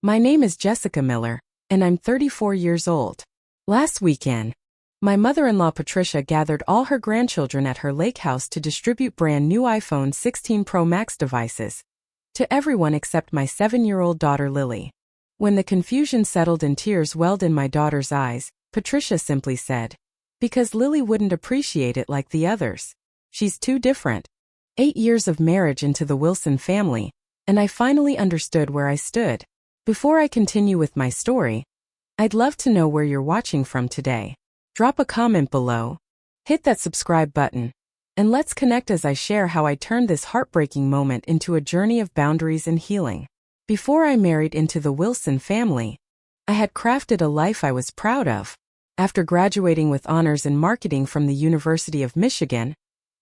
My name is Jessica Miller, and I'm 34 years old. Last weekend, my mother-in-law Patricia gathered all her grandchildren at her lake house to distribute brand new iPhone 16 Pro Max devices to everyone except my 7-year-old daughter Lily. When the confusion settled and tears welled in my daughter's eyes, Patricia simply said, "Because Lily wouldn't appreciate it like the others. She's too different." 8 years of marriage into the Wilson family, and I finally understood where I stood. Before I continue with my story, I'd love to know where you're watching from today. Drop a comment below, hit that subscribe button, and let's connect as I share how I turned this heartbreaking moment into a journey of boundaries and healing. Before I married into the Wilson family, I had crafted a life I was proud of. After graduating with honors in marketing from the University of Michigan,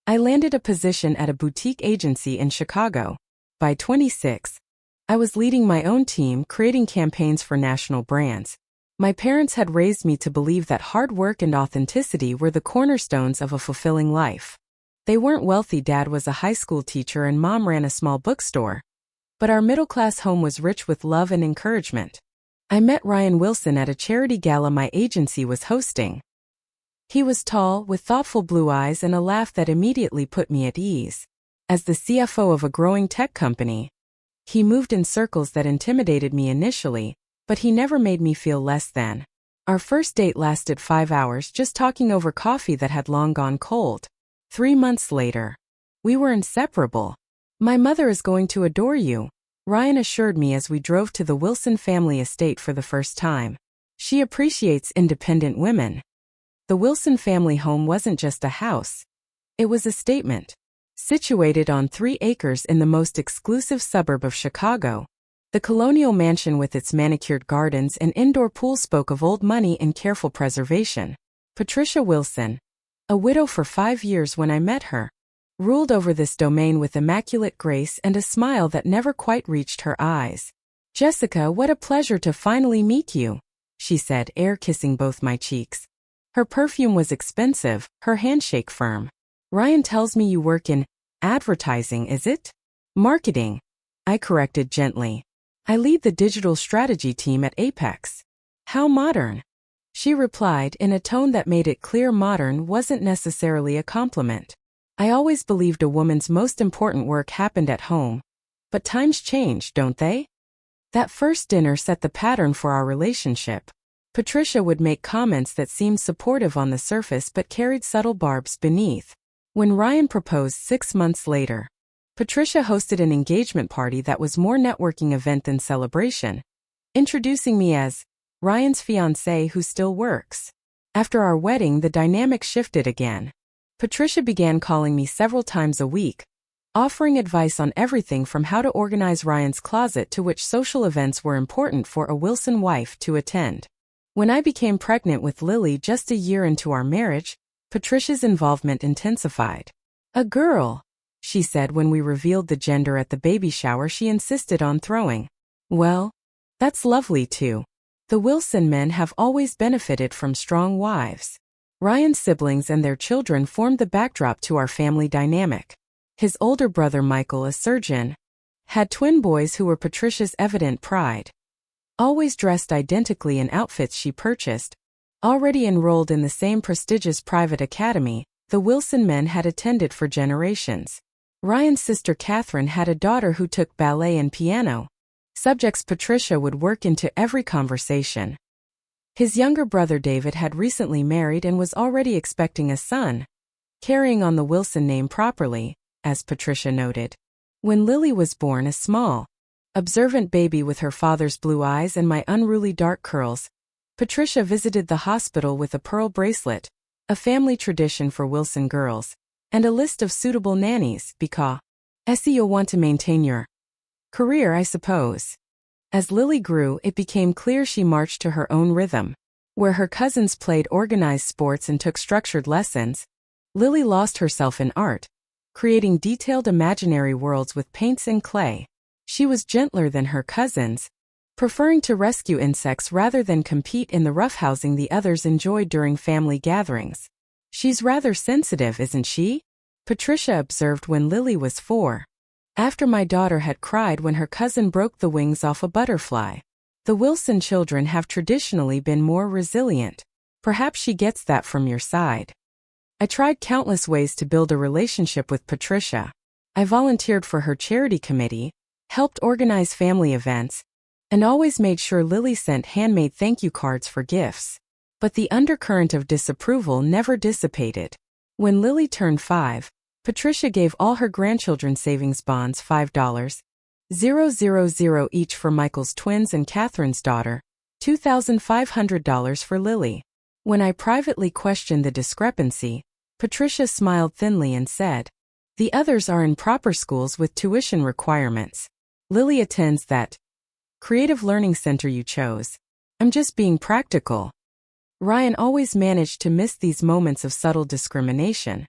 I landed a position at a boutique agency in Chicago. By 26, I was leading my own team, creating campaigns for national brands. My parents had raised me to believe that hard work and authenticity were the cornerstones of a fulfilling life. They weren't wealthy. Dad was a high school teacher and Mom ran a small bookstore. But our middle-class home was rich with love and encouragement. I met Ryan Wilson at a charity gala my agency was hosting. He was tall, with thoughtful blue eyes and a laugh that immediately put me at ease. As the CFO of a growing tech company, he moved in circles that intimidated me initially, but he never made me feel less than. Our first date lasted 5 hours, just talking over coffee that had long gone cold. 3 months later, we were inseparable. "My mother is going to adore you," Ryan assured me as we drove to the Wilson family estate for the first time. "She appreciates independent women." The Wilson family home wasn't just a house. It was a statement. Situated on 3 acres in the most exclusive suburb of Chicago, the colonial mansion with its manicured gardens and indoor pool spoke of old money and careful preservation. Patricia Wilson, a widow for 5 years when I met her, ruled over this domain with immaculate grace and a smile that never quite reached her eyes. "Jessica, what a pleasure to finally meet you," she said, air-kissing both my cheeks. Her perfume was expensive, her handshake firm. "Ryan tells me you work in advertising, is it?" "Marketing," I corrected gently. "I lead the digital strategy team at Apex." "How modern," she replied in a tone that made it clear modern wasn't necessarily a compliment. I always believed a woman's most important work happened at home. But times change, don't they? That first dinner set the pattern for our relationship. Patricia would make comments that seemed supportive on the surface but carried subtle barbs beneath. When Ryan proposed 6 months later, Patricia hosted an engagement party that was more networking event than celebration, introducing me as Ryan's fiancée who still works. After our wedding, the dynamic shifted again. Patricia began calling me several times a week, offering advice on everything from how to organize Ryan's closet to which social events were important for a Wilson wife to attend. When I became pregnant with Lily just a year into our marriage, Patricia's involvement intensified. "A girl," she said when we revealed the gender at the baby shower she insisted on throwing. "Well, that's lovely too. The Wilson men have always benefited from strong wives." Ryan's siblings and their children formed the backdrop to our family dynamic. His older brother Michael, a surgeon, had twin boys who were Patricia's evident pride. Always dressed identically in outfits she purchased, already enrolled in the same prestigious private academy the Wilson men had attended for generations. Ryan's sister Catherine had a daughter who took ballet and piano, subjects Patricia would work into every conversation. His younger brother David had recently married and was already expecting a son, carrying on the Wilson name properly, as Patricia noted. When Lily was born, a small, observant baby with her father's blue eyes and my unruly dark curls, Patricia visited the hospital with a pearl bracelet, a family tradition for Wilson girls, and a list of suitable nannies because you'll want to maintain your career, I suppose. As Lily grew, it became clear she marched to her own rhythm. Where her cousins played organized sports and took structured lessons, Lily lost herself in art, creating detailed imaginary worlds with paints and clay. She was gentler than her cousins, preferring to rescue insects rather than compete in the roughhousing the others enjoyed during family gatherings. "She's rather sensitive, isn't she?" Patricia observed when Lily was 4. After my daughter had cried when her cousin broke the wings off a butterfly. The Wilson children have traditionally been more resilient. Perhaps she gets that from your side. I tried countless ways to build a relationship with Patricia. I volunteered for her charity committee, helped organize family events, and always made sure Lily sent handmade thank you cards for gifts. But the undercurrent of disapproval never dissipated. When Lily turned 5, Patricia gave all her grandchildren savings bonds $5,000 each for Michael's twins and Catherine's daughter, $2,500 for Lily. When I privately questioned the discrepancy, Patricia smiled thinly and said, "The others are in proper schools with tuition requirements. Lily attends that creative learning center you chose. I'm just being practical." Ryan always managed to miss these moments of subtle discrimination.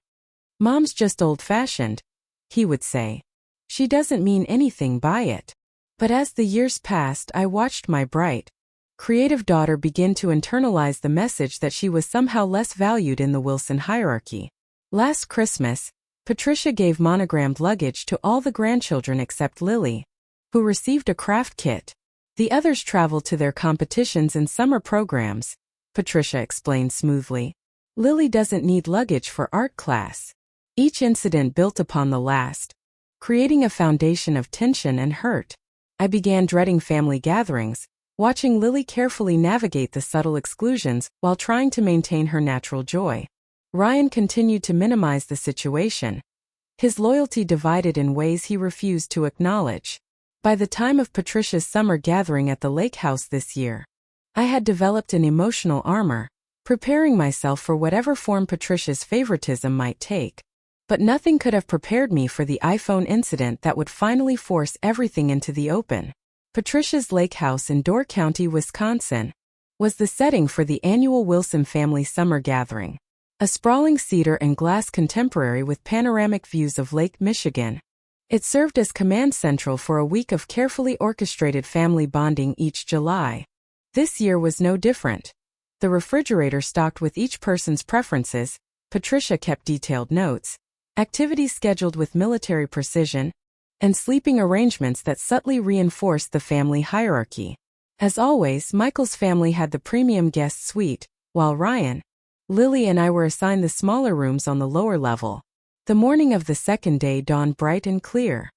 "Mom's just old-fashioned," he would say. "She doesn't mean anything by it." But as the years passed, I watched my bright, creative daughter begin to internalize the message that she was somehow less valued in the Wilson hierarchy. Last Christmas, Patricia gave monogrammed luggage to all the grandchildren except Lily, who received a craft kit. The others traveled to their competitions and summer programs, Patricia explained smoothly. Lily doesn't need luggage for art class. Each incident built upon the last, creating a foundation of tension and hurt. I began dreading family gatherings, watching Lily carefully navigate the subtle exclusions while trying to maintain her natural joy. Ryan continued to minimize the situation, his loyalty divided in ways he refused to acknowledge. By the time of Patricia's summer gathering at the lake house this year, I had developed an emotional armor, preparing myself for whatever form Patricia's favoritism might take. But nothing could have prepared me for the iPhone incident that would finally force everything into the open. Patricia's lake house in Door County, Wisconsin, was the setting for the annual Wilson family summer gathering. A sprawling cedar and glass contemporary with panoramic views of Lake Michigan. It served as command central for a week of carefully orchestrated family bonding each July. This year was no different. The refrigerator stocked with each person's preferences, Patricia kept detailed notes, activities scheduled with military precision, and sleeping arrangements that subtly reinforced the family hierarchy. As always, Michael's family had the premium guest suite, while Ryan, Lily and I were assigned the smaller rooms on the lower level. The morning of the second day dawned bright and clear.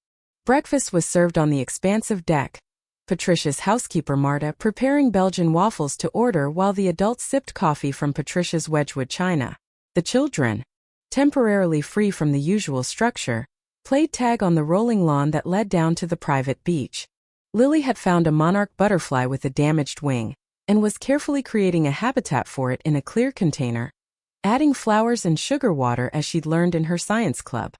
Breakfast was served on the expansive deck, Patricia's housekeeper Marta preparing Belgian waffles to order while the adults sipped coffee from Patricia's Wedgwood china. The children, temporarily free from the usual structure, played tag on the rolling lawn that led down to the private beach. Lily had found a monarch butterfly with a damaged wing, and was carefully creating a habitat for it in a clear container, adding flowers and sugar water as she'd learned in her science club.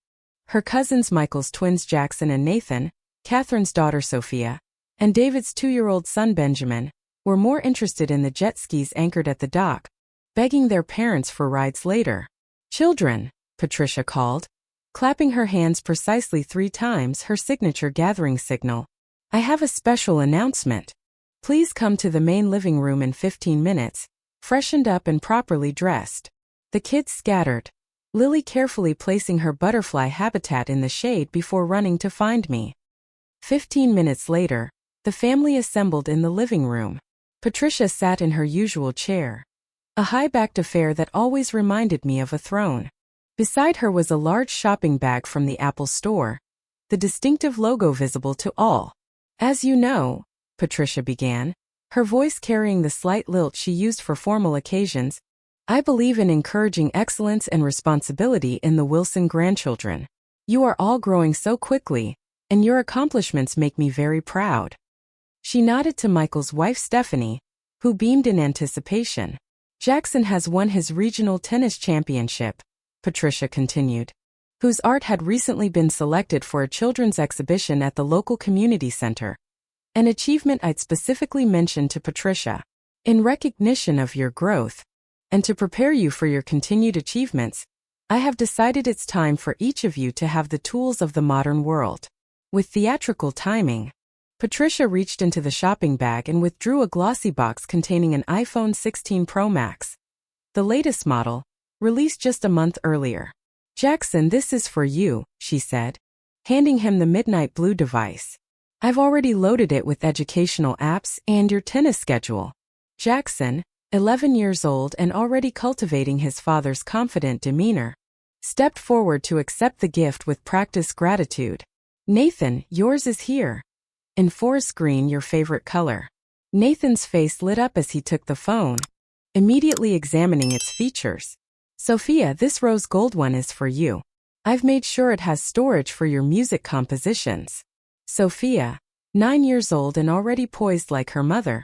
Her cousins Michael's twins Jackson and Nathan, Catherine's daughter Sophia, and David's 2-year-old son Benjamin, were more interested in the jet skis anchored at the dock, begging their parents for rides later. "Children," Patricia called, clapping her hands precisely 3 times, her signature gathering signal. "I have a special announcement. Please come to the main living room in 15 minutes, freshened up and properly dressed." The kids scattered, Lily carefully placing her butterfly habitat in the shade before running to find me. 15 minutes later, the family assembled in the living room. Patricia sat in her usual chair, a high-backed affair that always reminded me of a throne. Beside her was a large shopping bag from the Apple Store, the distinctive logo visible to all. "As you know," Patricia began, her voice carrying the slight lilt she used for formal occasions, "I believe in encouraging excellence and responsibility in the Wilson grandchildren. You are all growing so quickly, and your accomplishments make me very proud." She nodded to Michael's wife Stephanie, who beamed in anticipation. "Jackson has won his regional tennis championship," Patricia continued, "whose art had recently been selected for a children's exhibition at the local community center. An achievement I'd specifically mentioned to Patricia. In recognition of your growth, and to prepare you for your continued achievements, I have decided it's time for each of you to have the tools of the modern world." With theatrical timing, Patricia reached into the shopping bag and withdrew a glossy box containing an iPhone 16 Pro Max, the latest model, released just a month earlier. "Jackson, this is for you," she said, handing him the midnight blue device. I've already loaded it with educational apps and your tennis schedule. Jackson, 11 years old and already cultivating his father's confident demeanor, stepped forward to accept the gift with practiced gratitude. Nathan, yours is here. In forest green, your favorite color. Nathan's face lit up as he took the phone, immediately examining its features. Sophia, this rose gold one is for you. I've made sure it has storage for your music compositions. Sophia, 9 years old and already poised like her mother,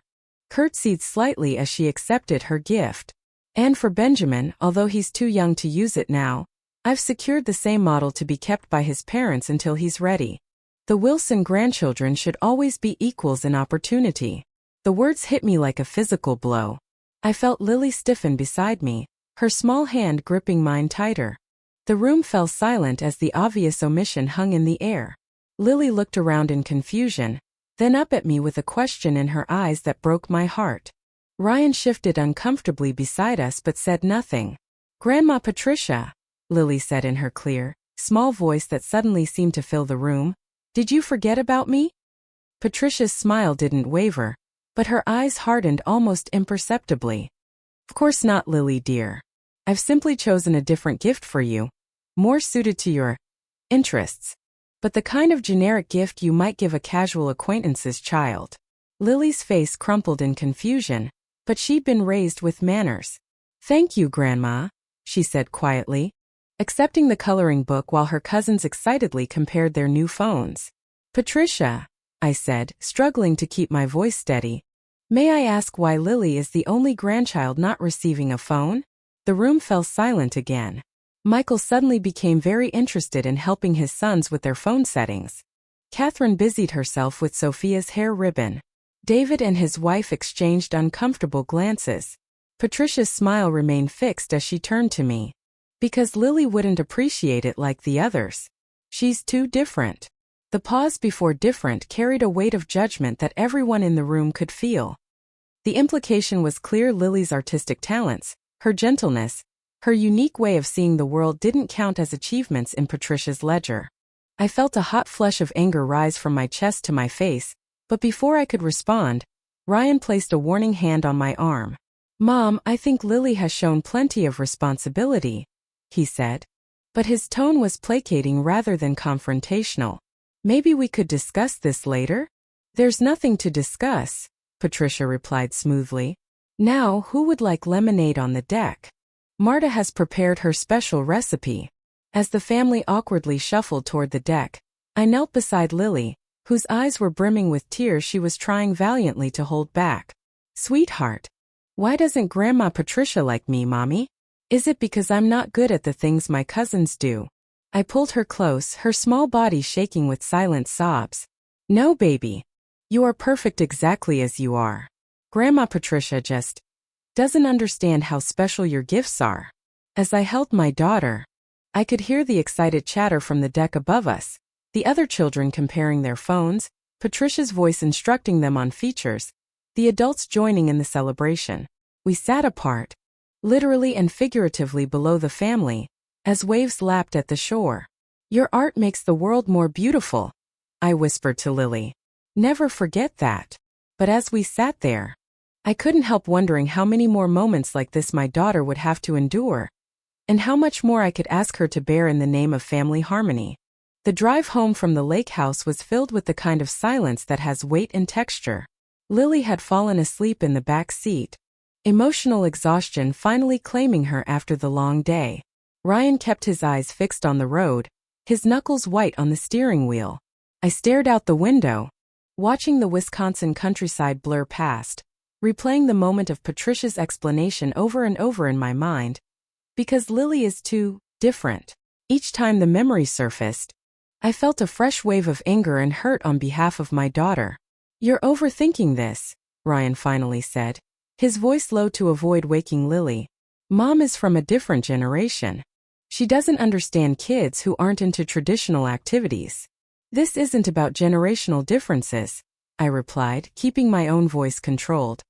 curtsied slightly as she accepted her gift. And for Benjamin, although he's too young to use it now, I've secured the same model to be kept by his parents until he's ready. The Wilson grandchildren should always be equals in opportunity. The words hit me like a physical blow. I felt Lily stiffen beside me, her small hand gripping mine tighter. The room fell silent as the obvious omission hung in the air. Lily looked around in confusion, then up at me with a question in her eyes that broke my heart. Ryan shifted uncomfortably beside us but said nothing. Grandma Patricia, Lily said in her clear, small voice that suddenly seemed to fill the room, did you forget about me? Patricia's smile didn't waver, but her eyes hardened almost imperceptibly. Of course not, Lily dear. I've simply chosen a different gift for you, more suited to your interests. But the kind of generic gift you might give a casual acquaintance's child. Lily's face crumpled in confusion, but she'd been raised with manners. Thank you, Grandma, she said quietly, accepting the coloring book while her cousins excitedly compared their new phones. Patricia, I said, struggling to keep my voice steady, may I ask why Lily is the only grandchild not receiving a phone? The room fell silent again. Michael suddenly became very interested in helping his sons with their phone settings. Catherine busied herself with Sophia's hair ribbon. David and his wife exchanged uncomfortable glances. Patricia's smile remained fixed as she turned to me. Because Lily wouldn't appreciate it like the others. She's too different. The pause before different carried a weight of judgment that everyone in the room could feel. The implication was clear. Lily's artistic talents, her gentleness, her unique way of seeing the world didn't count as achievements in Patricia's ledger. I felt a hot flush of anger rise from my chest to my face, but before I could respond, Ryan placed a warning hand on my arm. Mom, I think Lily has shown plenty of responsibility, he said. But his tone was placating rather than confrontational. Maybe we could discuss this later? There's nothing to discuss, Patricia replied smoothly. Now, who would like lemonade on the deck? Marta has prepared her special recipe. As the family awkwardly shuffled toward the deck, I knelt beside Lily, whose eyes were brimming with tears she was trying valiantly to hold back. Sweetheart, why doesn't Grandma Patricia like me, Mommy? Is it because I'm not good at the things my cousins do? I pulled her close, her small body shaking with silent sobs. No, baby. You are perfect exactly as you are. Grandma Patricia just doesn't understand how special your gifts are. As I held my daughter, I could hear the excited chatter from the deck above us, the other children comparing their phones, Patricia's voice instructing them on features, the adults joining in the celebration. We sat apart, literally and figuratively below the family, as waves lapped at the shore. Your art makes the world more beautiful, I whispered to Lily. Never forget that. But as we sat there, I couldn't help wondering how many more moments like this my daughter would have to endure, and how much more I could ask her to bear in the name of family harmony. The drive home from the lake house was filled with the kind of silence that has weight and texture. Lily had fallen asleep in the back seat, emotional exhaustion finally claiming her after the long day. Ryan kept his eyes fixed on the road, his knuckles white on the steering wheel. I stared out the window, watching the Wisconsin countryside blur past, replaying the moment of Patricia's explanation over and over in my mind. Because Lily is too different. Each time the memory surfaced, I felt a fresh wave of anger and hurt on behalf of my daughter. You're overthinking this, Ryan finally said, his voice low to avoid waking Lily. Mom is from a different generation. She doesn't understand kids who aren't into traditional activities. This isn't about generational differences, I replied, keeping my own voice controlled.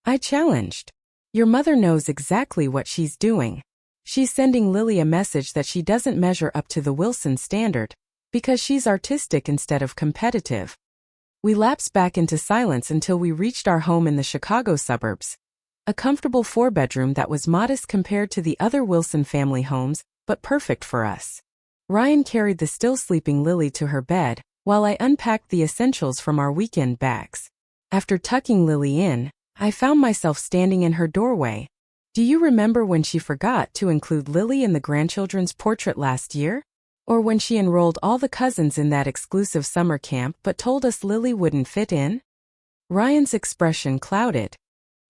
I challenged. Your mother knows exactly what she's doing. She's sending Lily a message that she doesn't measure up to the Wilson standard, because she's artistic instead of competitive. We lapsed back into silence until we reached our home in the Chicago suburbs. A comfortable 4-bedroom that was modest compared to the other Wilson family homes, but perfect for us. Ryan carried the still sleeping Lily to her bed, while I unpacked the essentials from our weekend bags. After tucking Lily in, I found myself standing in her doorway. Do you remember when she forgot to include Lily in the grandchildren's portrait last year? Or when she enrolled all the cousins in that exclusive summer camp but told us Lily wouldn't fit in? Ryan's expression clouded.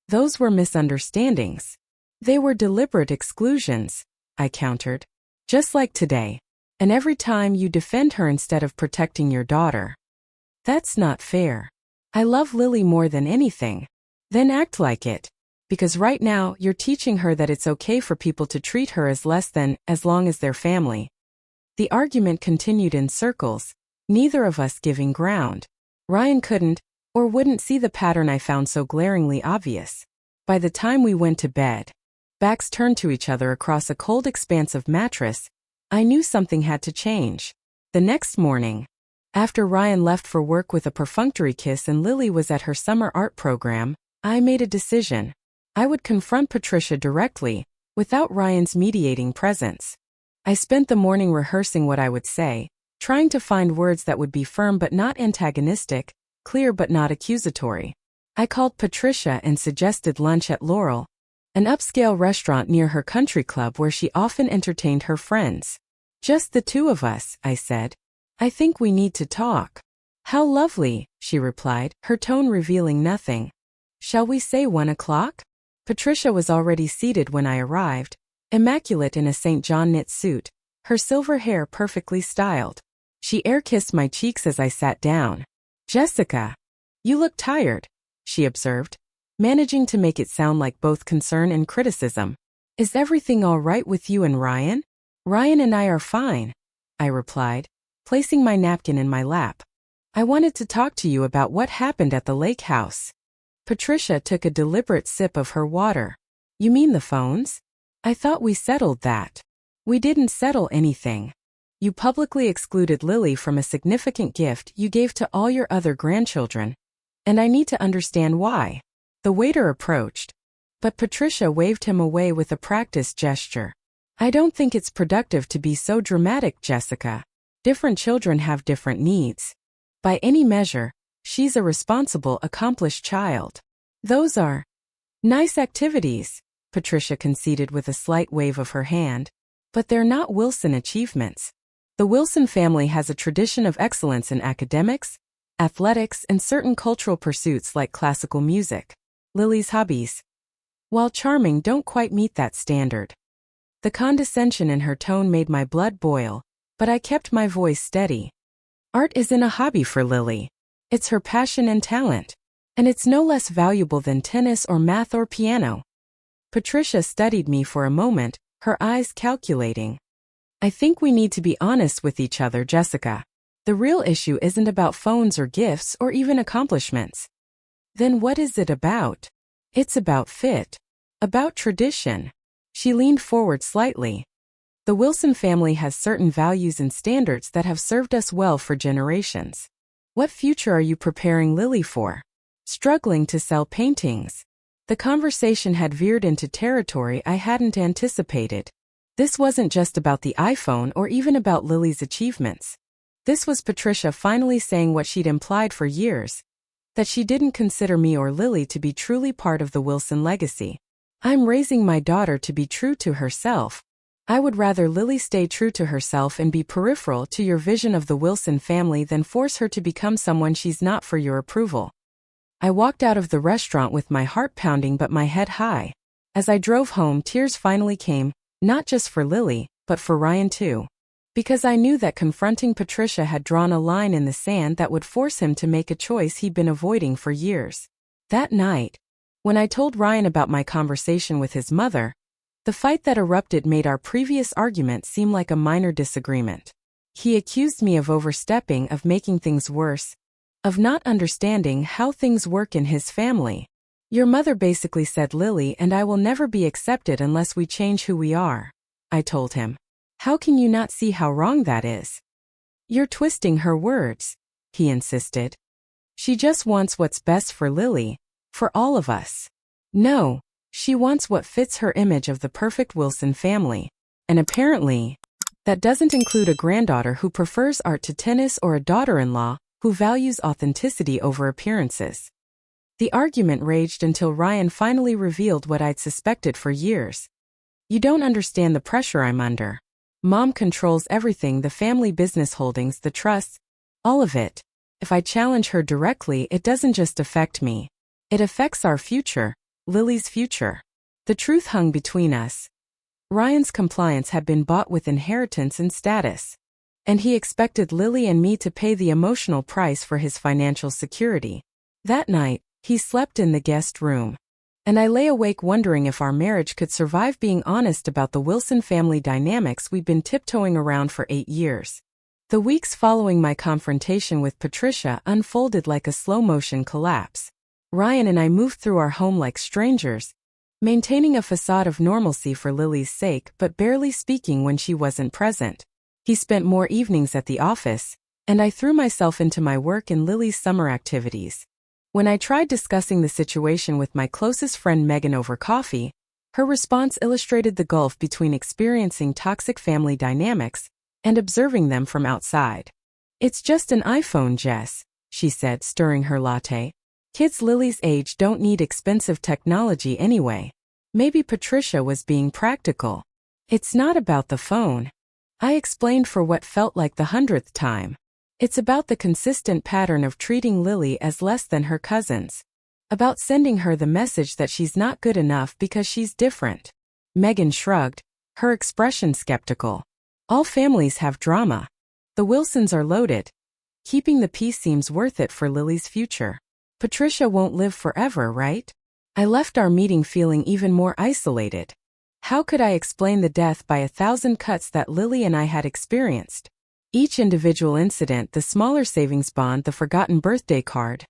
Those were misunderstandings. They were deliberate exclusions, I countered. Just like today. And every time you defend her instead of protecting your daughter. That's not fair. I love Lily more than anything. Then act like it. Because right now, you're teaching her that it's okay for people to treat her as less than, as long as they're family. The argument continued in circles, neither of us giving ground. Ryan couldn't, or wouldn't see the pattern I found so glaringly obvious. By the time we went to bed, backs turned to each other across a cold expanse of mattress, I knew something had to change. The next morning, after Ryan left for work with a perfunctory kiss and Lily was at her summer art program, I made a decision. I would confront Patricia directly, without Ryan's mediating presence. I spent the morning rehearsing what I would say, trying to find words that would be firm but not antagonistic, clear but not accusatory. I called Patricia and suggested lunch at Laurel, an upscale restaurant near her country club where she often entertained her friends. Just the two of us, I said. I think we need to talk. How lovely, she replied, her tone revealing nothing. Shall we say 1 o'clock? Patricia was already seated when I arrived, immaculate in a St. John knit suit, her silver hair perfectly styled. She air-kissed my cheeks as I sat down. Jessica, you look tired, she observed, managing to make it sound like both concern and criticism. Is everything all right with you and Ryan? Ryan and I are fine, I replied, placing my napkin in my lap. I wanted to talk to you about what happened at the lake house. Patricia took a deliberate sip of her water. You mean the phones? I thought we settled that. We didn't settle anything. You publicly excluded Lily from a significant gift you gave to all your other grandchildren, and I need to understand why. The waiter approached, but Patricia waved him away with a practiced gesture. I don't think it's productive to be so dramatic, Jessica. Different children have different needs. By any measure, she's a responsible, accomplished child. Those are nice activities, Patricia conceded with a slight wave of her hand, but they're not Wilson achievements. The Wilson family has a tradition of excellence in academics, athletics, and certain cultural pursuits like classical music. Lily's hobbies, while charming, don't quite meet that standard. The condescension in her tone made my blood boil, but I kept my voice steady. Art isn't a hobby for Lily. It's her passion and talent. And it's no less valuable than tennis or math or piano. Patricia studied me for a moment, her eyes calculating. I think we need to be honest with each other, Jessica. The real issue isn't about phones or gifts or even accomplishments. Then what is it about? It's about fit. About tradition. She leaned forward slightly. The Wilson family has certain values and standards that have served us well for generations. What future are you preparing Lily for? Struggling to sell paintings. The conversation had veered into territory I hadn't anticipated. This wasn't just about the iPhone or even about Lily's achievements. This was Patricia finally saying what she'd implied for years, that she didn't consider me or Lily to be truly part of the Wilson legacy. I'm raising my daughter to be true to herself. I would rather Lily stay true to herself and be peripheral to your vision of the Wilson family than force her to become someone she's not for your approval. I walked out of the restaurant with my heart pounding but my head high. As I drove home, tears finally came, not just for Lily, but for Ryan too. Because I knew that confronting Patricia had drawn a line in the sand that would force him to make a choice he'd been avoiding for years. That night, when I told Ryan about my conversation with his mother, the fight that erupted made our previous argument seem like a minor disagreement. He accused me of overstepping, of making things worse, of not understanding how things work in his family. Your mother basically said Lily and I will never be accepted unless we change who we are, I told him. How can you not see how wrong that is? You're twisting her words, he insisted. She just wants what's best for Lily, for all of us. No, she wants what fits her image of the perfect Wilson family. And apparently, that doesn't include a granddaughter who prefers art to tennis or a daughter-in-law who values authenticity over appearances. The argument raged until Ryan finally revealed what I'd suspected for years. You don't understand the pressure I'm under. Mom controls everything, the family business holdings, the trusts, all of it. If I challenge her directly, it doesn't just affect me. It affects our future, Lily's future. The truth hung between us. Ryan's compliance had been bought with inheritance and status. And he expected Lily and me to pay the emotional price for his financial security. That night, he slept in the guest room. And I lay awake wondering if our marriage could survive being honest about the Wilson family dynamics we'd been tiptoeing around for 8 years. The weeks following my confrontation with Patricia unfolded like a slow-motion collapse. Ryan and I moved through our home like strangers, maintaining a facade of normalcy for Lily's sake but barely speaking when she wasn't present. He spent more evenings at the office, and I threw myself into my work and Lily's summer activities. When I tried discussing the situation with my closest friend Megan over coffee, her response illustrated the gulf between experiencing toxic family dynamics and observing them from outside. "It's just an iPhone, Jess," she said, stirring her latte. "Kids Lily's age don't need expensive technology anyway." Maybe Patricia was being practical. "It's not about the phone," I explained for what felt like the 100th time. "It's about the consistent pattern of treating Lily as less than her cousins. About sending her the message that she's not good enough because she's different." Megan shrugged, her expression skeptical. "All families have drama. The Wilsons are loaded. Keeping the peace seems worth it for Lily's future. Patricia won't live forever, right?" I left our meeting feeling even more isolated. How could I explain the death by 1,000 cuts that Lily and I had experienced? Each individual incident, the smaller savings bond, the forgotten birthday card,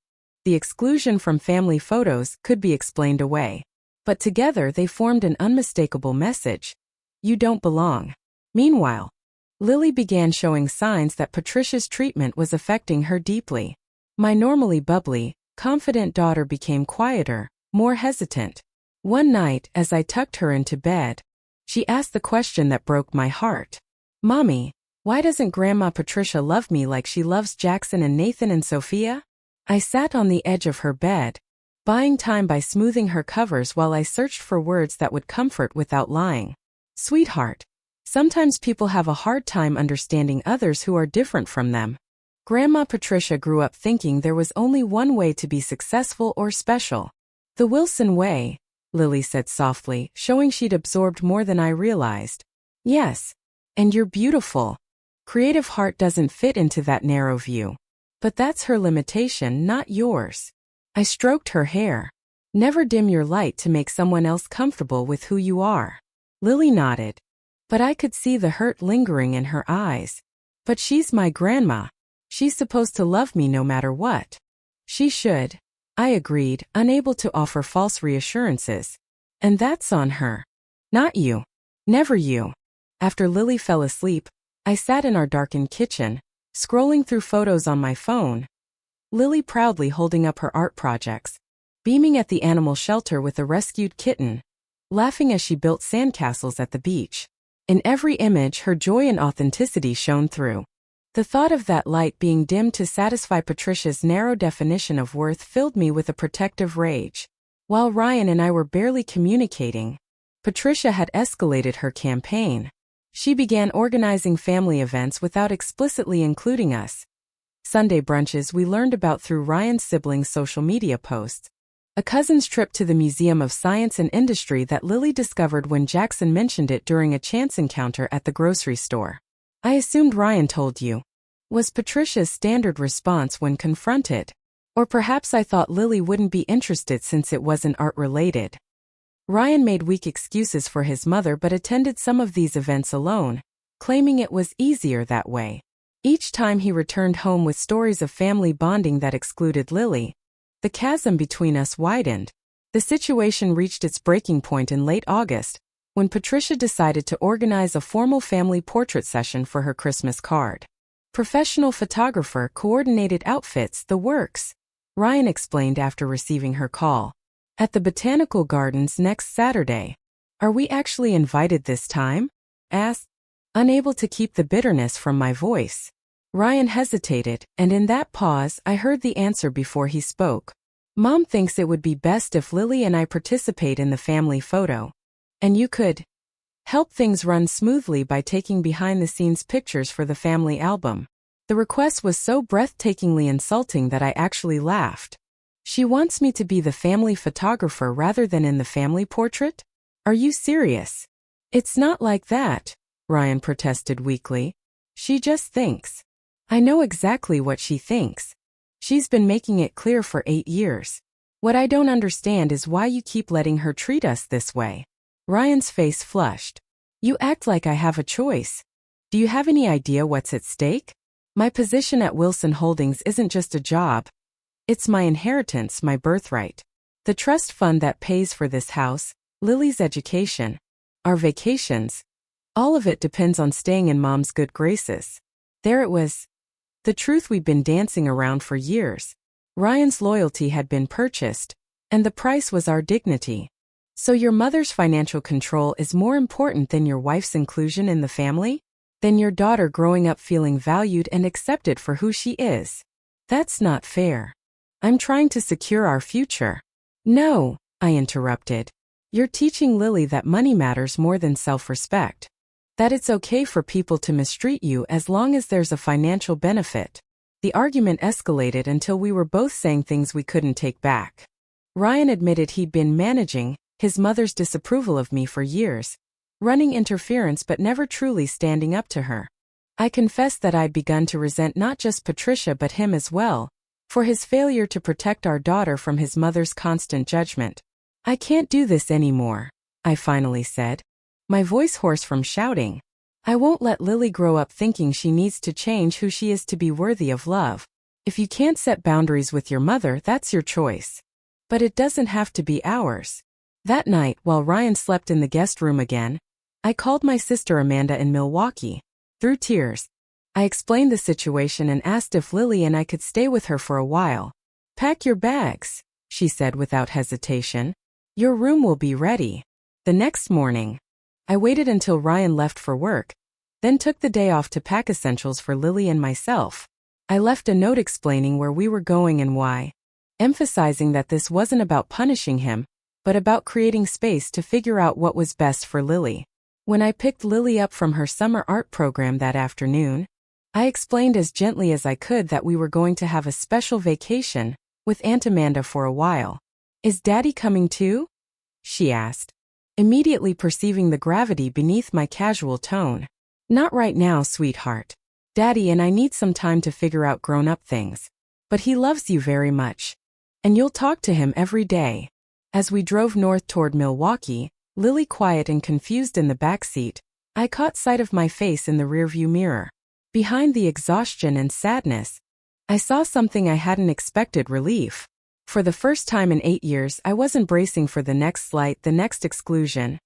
the exclusion from family photos, could be explained away. But together they formed an unmistakable message. You don't belong. Meanwhile, Lily began showing signs that Patricia's treatment was affecting her deeply. My normally bubbly, confident daughter became quieter, more hesitant. One night, as I tucked her into bed, she asked the question that broke my heart. "Mommy, why doesn't Grandma Patricia love me like she loves Jackson and Nathan and Sophia?" I sat on the edge of her bed, buying time by smoothing her covers while I searched for words that would comfort without lying. "Sweetheart, sometimes people have a hard time understanding others who are different from them. Grandma Patricia grew up thinking there was only one way to be successful or special. The Wilson way," Lily said softly, showing she'd absorbed more than I realized. "Yes, and you're beautiful. Creative heart doesn't fit into that narrow view. But that's her limitation, not yours." I stroked her hair. "Never dim your light to make someone else comfortable with who you are." Lily nodded. But I could see the hurt lingering in her eyes. "But she's my grandma. She's supposed to love me no matter what." "She should," I agreed, unable to offer false reassurances. "And that's on her. Not you. Never you." After Lily fell asleep, I sat in our darkened kitchen, scrolling through photos on my phone. Lily proudly holding up her art projects, beaming at the animal shelter with a rescued kitten, laughing as she built sandcastles at the beach. In every image, her joy and authenticity shone through. The thought of that light being dimmed to satisfy Patricia's narrow definition of worth filled me with a protective rage. While Ryan and I were barely communicating, Patricia had escalated her campaign. She began organizing family events without explicitly including us. Sunday brunches we learned about through Ryan's siblings' social media posts. A cousin's trip to the Museum of Science and Industry that Lily discovered when Jackson mentioned it during a chance encounter at the grocery store. "I assumed Ryan told you," was Patricia's standard response when confronted. Or perhaps I thought Lily wouldn't be interested since it wasn't art-related. Ryan made weak excuses for his mother but attended some of these events alone, claiming it was easier that way. Each time he returned home with stories of family bonding that excluded Lily, the chasm between us widened. The situation reached its breaking point in late August, when Patricia decided to organize a formal family portrait session for her Christmas card. Professional photographer, coordinated outfits, the works. Ryan explained after receiving her call. At the Botanical Gardens next Saturday. Are we actually invited this time? Asked, unable to keep the bitterness from my voice. Ryan hesitated, and in that pause, I heard the answer before he spoke. Mom thinks it would be best if Lily and I participate in the family photo. And you could help things run smoothly by taking behind-the-scenes pictures for the family album. The request was so breathtakingly insulting that I actually laughed. She wants me to be the family photographer rather than in the family portrait? Are you serious? It's not like that, Ryan protested weakly. She just thinks. I know exactly what she thinks. She's been making it clear for 8 years. What I don't understand is why you keep letting her treat us this way. Ryan's face flushed. You act like I have a choice. Do you have any idea what's at stake? My position at Wilson Holdings isn't just a job. It's my inheritance, my birthright. The trust fund that pays for this house, Lily's education, our vacations. All of it depends on staying in Mom's good graces. There it was. The truth we'd been dancing around for years. Ryan's loyalty had been purchased, and the price was our dignity. So your mother's financial control is more important than your wife's inclusion in the family? Than your daughter growing up feeling valued and accepted for who she is? That's not fair. I'm trying to secure our future. No, I interrupted. You're teaching Lily that money matters more than self-respect. That it's okay for people to mistreat you as long as there's a financial benefit. The argument escalated until we were both saying things we couldn't take back. Ryan admitted he'd been managing his mother's disapproval of me for years, running interference but never truly standing up to her. I confessed that I'd begun to resent not just Patricia but him as well, for his failure to protect our daughter from his mother's constant judgment. I can't do this anymore, I finally said, my voice hoarse from shouting. I won't let Lily grow up thinking she needs to change who she is to be worthy of love. If you can't set boundaries with your mother, that's your choice. But it doesn't have to be ours. That night, while Ryan slept in the guest room again, I called my sister Amanda in Milwaukee. Through tears, I explained the situation and asked if Lily and I could stay with her for a while. Pack your bags, she said without hesitation. Your room will be ready. The next morning, I waited until Ryan left for work, then took the day off to pack essentials for Lily and myself. I left a note explaining where we were going and why, emphasizing that this wasn't about punishing him, but about creating space to figure out what was best for Lily. When I picked Lily up from her summer art program that afternoon, I explained as gently as I could that we were going to have a special vacation with Aunt Amanda for a while. Is Daddy coming too? She asked, immediately perceiving the gravity beneath my casual tone. Not right now, sweetheart. Daddy and I need some time to figure out grown-up things. But he loves you very much. And you'll talk to him every day. As we drove north toward Milwaukee, Lily quiet and confused in the back seat, I caught sight of my face in the rearview mirror. Behind the exhaustion and sadness, I saw something I hadn't expected: relief. For the first time in 8 years, I wasn't bracing for the next slight, the next exclusion.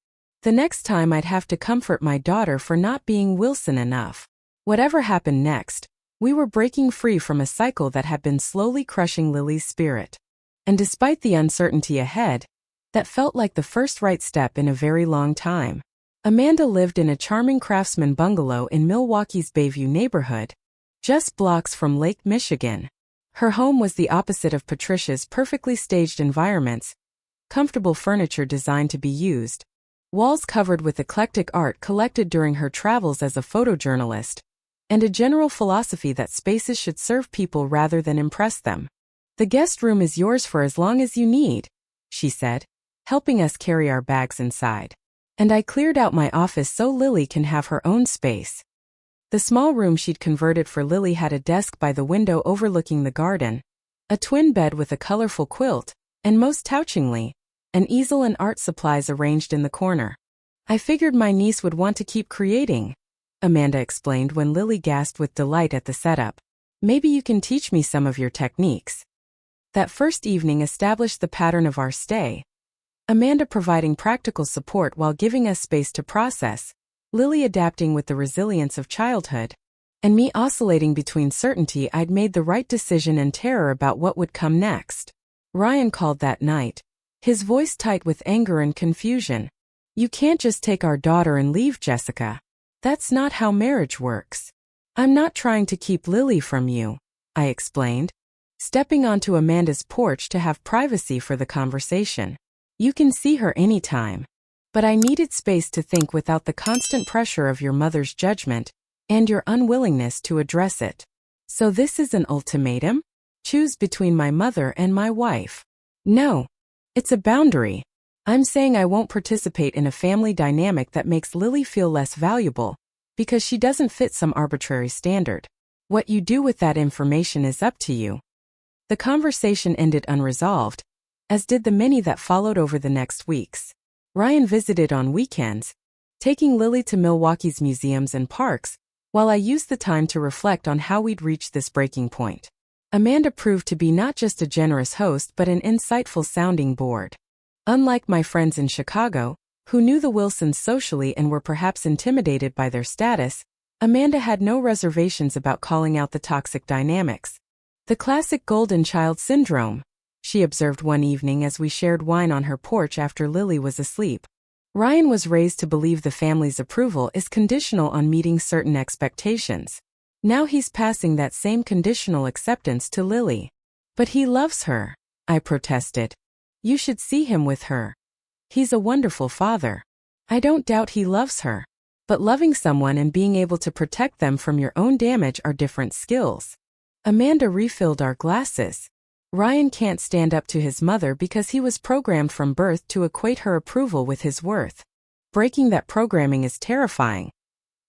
The next time I'd have to comfort my daughter for not being Wilson enough. Whatever happened next, we were breaking free from a cycle that had been slowly crushing Lily's spirit. And despite the uncertainty ahead, that felt like the first right step in a very long time. Amanda lived in a charming craftsman bungalow in Milwaukee's Bayview neighborhood, just blocks from Lake Michigan. Her home was the opposite of Patricia's perfectly staged environments, comfortable furniture designed to be used, walls covered with eclectic art collected during her travels as a photojournalist, and a general philosophy that spaces should serve people rather than impress them. The guest room is yours for as long as you need, she said, helping us carry our bags inside. And I cleared out my office so Lily can have her own space. The small room she'd converted for Lily had a desk by the window overlooking the garden, a twin bed with a colorful quilt, and most touchingly, an easel and art supplies arranged in the corner. I figured my niece would want to keep creating, Amanda explained when Lily gasped with delight at the setup. Maybe you can teach me some of your techniques. That first evening established the pattern of our stay, Amanda providing practical support while giving us space to process, Lily adapting with the resilience of childhood. and me oscillating between certainty I'd made the right decision and terror about what would come next. Ryan called that night, his voice tight with anger and confusion. "You can't just take our daughter and leave, Jessica. That's not how marriage works." "I'm not trying to keep Lily from you," I explained, stepping onto Amanda's porch to have privacy for the conversation. "You can see her anytime. But I needed space to think without the constant pressure of your mother's judgment and your unwillingness to address it. So this is an ultimatum? Choose between my mother and my wife." "No. It's a boundary. I'm saying I won't participate in a family dynamic that makes Lily feel less valuable because she doesn't fit some arbitrary standard. What you do with that information is up to you." The conversation ended unresolved, as did the many that followed over the next weeks. Ryan visited on weekends, taking Lily to Milwaukee's museums and parks, while I used the time to reflect on how we'd reached this breaking point. Amanda proved to be not just a generous host but an insightful sounding board. Unlike my friends in Chicago, who knew the Wilsons socially and were perhaps intimidated by their status, Amanda had no reservations about calling out the toxic dynamics. "The classic golden child syndrome," she observed one evening as we shared wine on her porch after Lily was asleep. "Ryan was raised to believe the family's approval is conditional on meeting certain expectations. Now he's passing that same conditional acceptance to Lily." "But he loves her," I protested. "You should see him with her. He's a wonderful father." "I don't doubt he loves her. But loving someone and being able to protect them from your own damage are different skills." Amanda refilled our glasses. "Ryan can't stand up to his mother because he was programmed from birth to equate her approval with his worth. Breaking that programming is terrifying.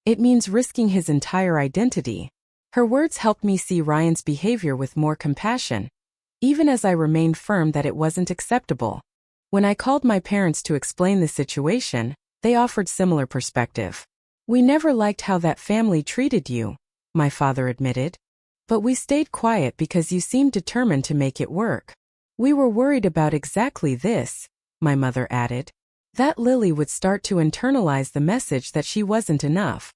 It means risking his entire identity." Her words helped me see Ryan's behavior with more compassion, even as I remained firm that it wasn't acceptable. When I called my parents to explain the situation, they offered similar perspective. "We never liked how that family treated you," my father admitted. "But we stayed quiet because you seemed determined to make it work." "We were worried about exactly this," my mother added. "That Lily would start to internalize the message that she wasn't enough."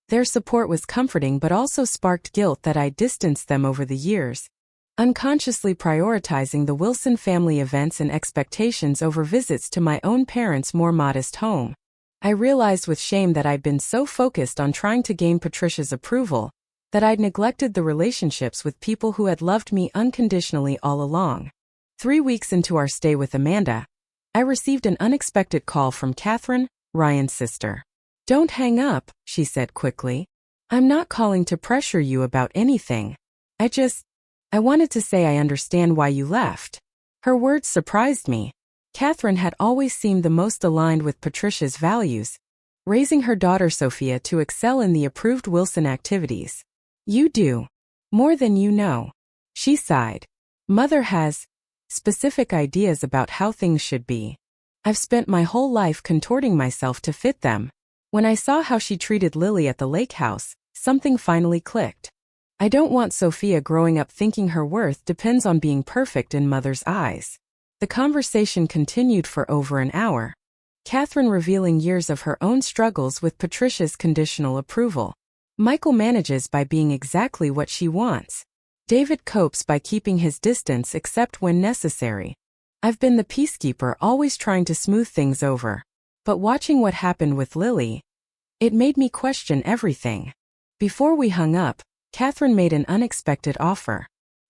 Their support was comforting but also sparked guilt that I distanced them over the years, unconsciously prioritizing the Wilson family events and expectations over visits to my own parents' more modest home. I realized with shame that I'd been so focused on trying to gain Patricia's approval that I'd neglected the relationships with people who had loved me unconditionally all along. 3 weeks into our stay with Amanda, I received an unexpected call from Catherine, Ryan's sister. "Don't hang up," she said quickly. "I'm not calling to pressure you about anything. I wanted to say I understand why you left." Her words surprised me. Catherine had always seemed the most aligned with Patricia's values, raising her daughter Sophia to excel in the approved Wilson activities. "You do. More than you know." She sighed. "Mother has specific ideas about how things should be. I've spent my whole life contorting myself to fit them." When I saw how she treated Lily at the lake house, something finally clicked. I don't want Sophia growing up thinking her worth depends on being perfect in Mother's eyes. The conversation continued for over an hour, Catherine revealing years of her own struggles with Patricia's conditional approval. Michael manages by being exactly what she wants. David copes by keeping his distance except when necessary. I've been the peacekeeper, always trying to smooth things over. But watching what happened with Lily, it made me question everything. Before we hung up, Catherine made an unexpected offer.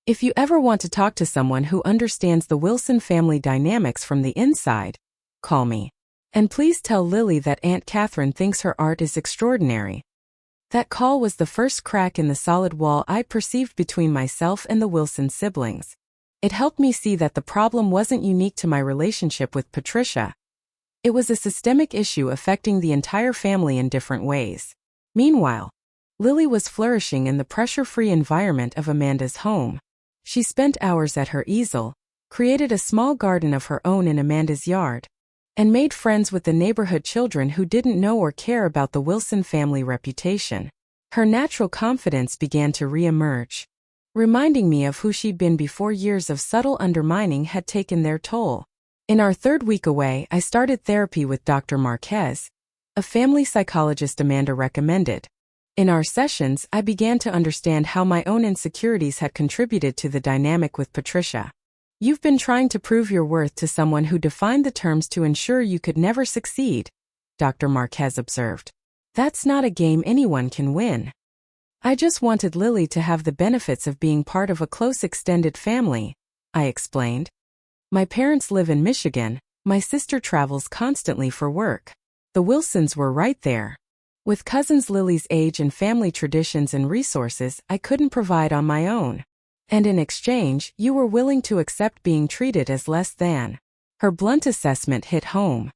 "If you ever want to talk to someone who understands the Wilson family dynamics from the inside, call me. And please tell Lily that Aunt Catherine thinks her art is extraordinary." That call was the first crack in the solid wall I perceived between myself and the Wilson siblings. It helped me see that the problem wasn't unique to my relationship with Patricia. It was a systemic issue affecting the entire family in different ways. Meanwhile, Lily was flourishing in the pressure-free environment of Amanda's home. She spent hours at her easel, created a small garden of her own in Amanda's yard, and made friends with the neighborhood children who didn't know or care about the Wilson family reputation. Her natural confidence began to re-emerge, reminding me of who she'd been before years of subtle undermining had taken their toll. In our 3rd week away, I started therapy with Dr. Marquez, a family psychologist Amanda recommended. In our sessions, I began to understand how my own insecurities had contributed to the dynamic with Patricia. You've been trying to prove your worth to someone who defined the terms to ensure you could never succeed, Dr. Marquez observed. That's not a game anyone can win. I just wanted Lily to have the benefits of being part of a close extended family, I explained. My parents live in Michigan, my sister travels constantly for work. The Wilsons were right there. With cousins Lily's age and family traditions and resources I couldn't provide on my own. And in exchange, you were willing to accept being treated as less than. Her blunt assessment hit home.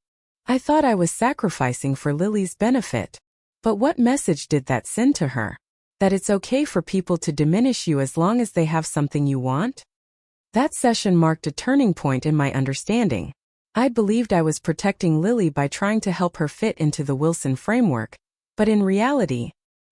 I thought I was sacrificing for Lily's benefit. But what message did that send to her? That it's okay for people to diminish you as long as they have something you want? That session marked a turning point in my understanding. I believed I was protecting Lily by trying to help her fit into the Wilson framework. But in reality,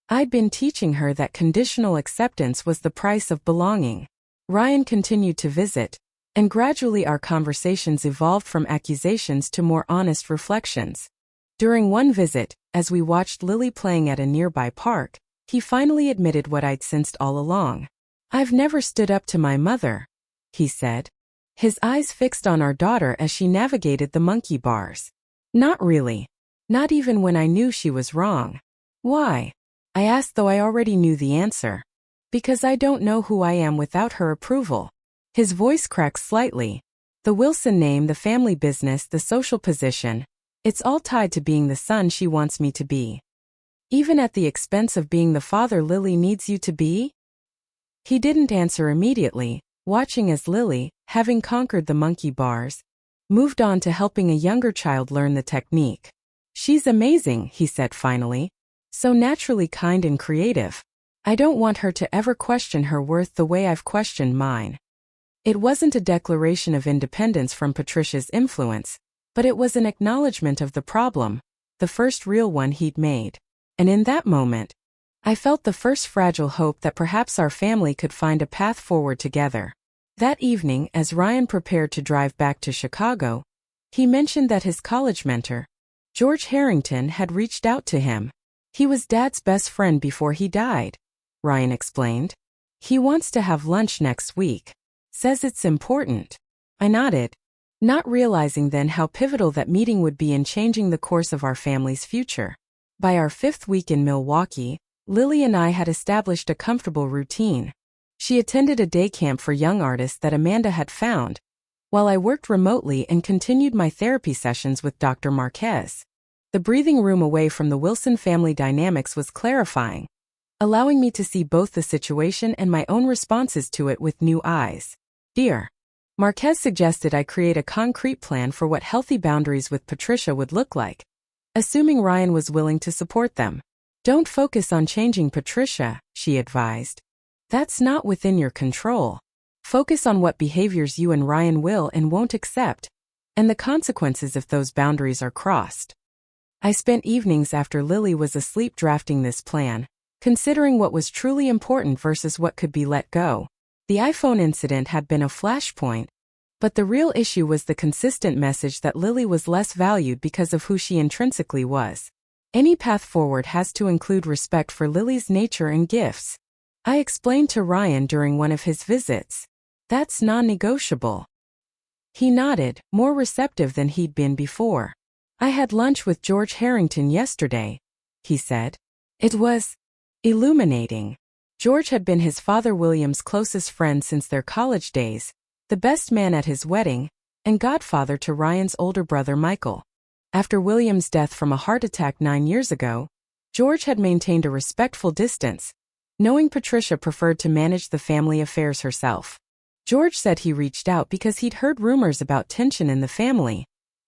I'd been teaching her that conditional acceptance was the price of belonging. Ryan continued to visit, and gradually our conversations evolved from accusations to more honest reflections. During one visit, as we watched Lily playing at a nearby park, he finally admitted what I'd sensed all along. I've never stood up to my mother, he said. His eyes fixed on our daughter as she navigated the monkey bars. Not really. Not even when I knew she was wrong. Why? I asked, though I already knew the answer. Because I don't know who I am without her approval. His voice cracked slightly. The Wilson name, the family business, the social position. It's all tied to being the son she wants me to be. Even at the expense of being the father Lily needs you to be? He didn't answer immediately, watching as Lily, having conquered the monkey bars, moved on to helping a younger child learn the technique. She's amazing, he said finally. So naturally kind and creative. I don't want her to ever question her worth the way I've questioned mine. It wasn't a declaration of independence from Patricia's influence, but it was an acknowledgement of the problem, the first real one he'd made. And in that moment, I felt the first fragile hope that perhaps our family could find a path forward together. That evening, as Ryan prepared to drive back to Chicago, he mentioned that his college mentor, George Harrington, had reached out to him. He was Dad's best friend before he died, Ryan explained. He wants to have lunch next week. Says it's important. I nodded, not realizing then how pivotal that meeting would be in changing the course of our family's future. By our 5th week in Milwaukee, Lily and I had established a comfortable routine. She attended a day camp for young artists that Amanda had found, while I worked remotely and continued my therapy sessions with Dr. Marquez. The breathing room away from the Wilson family dynamics was clarifying, allowing me to see both the situation and my own responses to it with new eyes. Dear Marquez suggested I create a concrete plan for what healthy boundaries with Patricia would look like, assuming Ryan was willing to support them. Don't focus on changing Patricia, she advised. That's not within your control. Focus on what behaviors you and Ryan will and won't accept, and the consequences if those boundaries are crossed. I spent evenings after Lily was asleep drafting this plan, considering what was truly important versus what could be let go. The iPhone incident had been a flashpoint, but the real issue was the consistent message that Lily was less valued because of who she intrinsically was. Any path forward has to include respect for Lily's nature and gifts. I explained to Ryan during one of his visits. That's non-negotiable. He nodded, more receptive than he'd been before. I had lunch with George Harrington yesterday, he said. It was illuminating. George had been his father William's closest friend since their college days, the best man at his wedding, and godfather to Ryan's older brother Michael. After William's death from a heart attack 9 years ago, George had maintained a respectful distance, knowing Patricia preferred to manage the family affairs herself. George said he reached out because he'd heard rumors about tension in the family,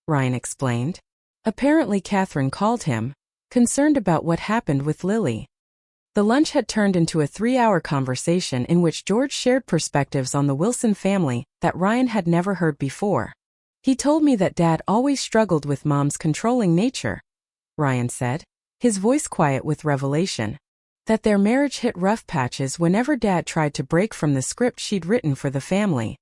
Ryan explained. Apparently Catherine called him, concerned about what happened with Lily. The lunch had turned into a 3-hour conversation in which George shared perspectives on the Wilson family that Ryan had never heard before. He told me that Dad always struggled with Mom's controlling nature, Ryan said, his voice quiet with revelation. That their marriage hit rough patches whenever Dad tried to break from the script she'd written for the family.